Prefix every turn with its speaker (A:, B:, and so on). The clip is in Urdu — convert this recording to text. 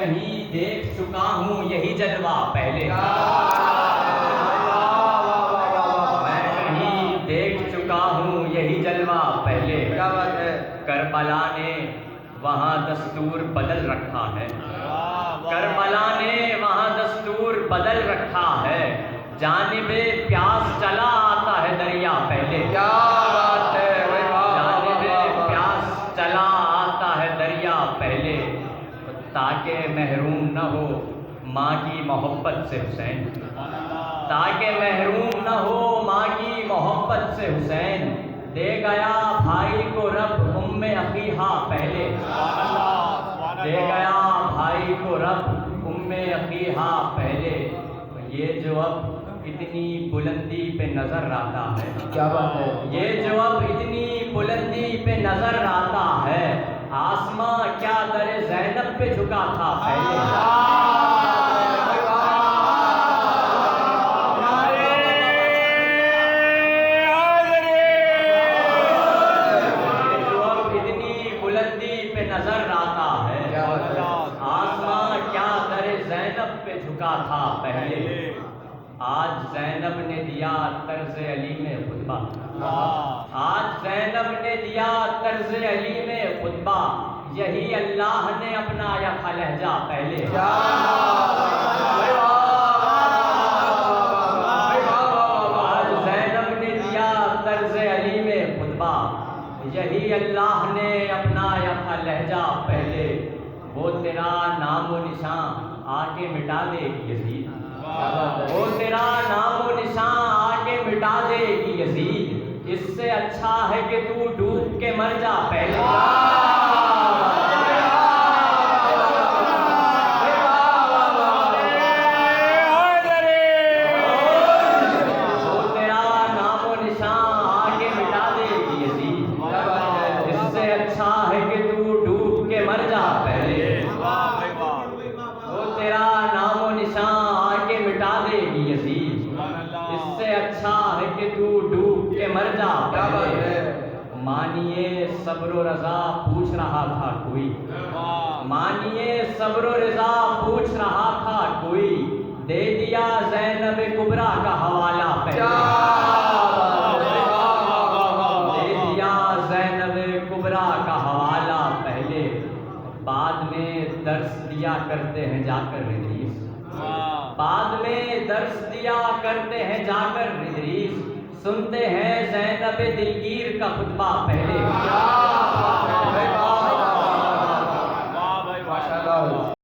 A: کہیں دیکھ چکا ہوں یہی جلوہ پہلے، میں کہیں دیکھ چکا ہوں یہی جلوہ پہلے،
B: کیا بات ہے،
A: کربلا نے وہاں دستور بدل رکھا ہے، کربلا نے وہاں دستور بدل رکھا ہے، جانب پیاس چلا آتا ہے دریا پہلے،
B: کیا بات ہے،
A: جانب پیاس چلا آتا ہے دریا پہلے، تاکہ محروم نہ ہو ماں کی محبت سے حسین، تاکہ محروم نہ ہو ماں کی محبت سے حسین، دے گیا بھائی کو رب ام عقیقہ پہلے، دے گیا بھائی کو رب ام عقیقہ پہلے، یہ جو اب اتنی بلندی پہ نظر آتا ہے،
B: کیا بات ہے،
A: یہ جو اب اتنی بلندی پہ نظر آتا ہے، آسماں کیا در زینب پہ جھکا تھا پہلے، جو اب اتنی بلندی پہ نظر آتا ہے، آسماں کیا در زینب پہ جھکا تھا پہلے، آج زینب نے دیا طرز علی میں خطبہ، آج زینب نے دیا طرز علی میں خطبہ، یہی اللہ نے اپنایا تھا لہجہ پہلے، آج زینب نے دیا طرز علی میں خطبہ، یہی اللہ نے اپنایا تھا لہجہ پہلے، وہ تیرا نام و نشان آ کے مٹا دے گی یزید، وہ تیرا نام و نشان آ کے مٹا دے گی یزید، اس سے اچھا ہے کہ تو ڈوب کے مر جا پہلے، وہ تیرا نام و نشان آ کے مٹا دے گی یزید، اس سے اچھا ہے کہ تو ڈوب کے مر جا پہلے، وہ تیرا نام و نشان آ کے مٹا دے گی یزید، اس سے اچھا ہے کہ تو ڈوب کے مر جا پہلے، مانیے صبر و رضا پوچھ رہا تھا کوئی، مانیے صبر و رضا پوچھ رہا تھا کوئی، دے دیا زینب کبریٰ کا حوالہ پہلے، دے دیا زینب کبریٰ کا حوالہ پہلے، بعد میں درس دیا کرتے ہیں جا کر ادریس، بعد میں درس دیا کرتے ہیں جا کر ادریس، سنتے ہیں زینب دلگیر کا خطبہ پہلے،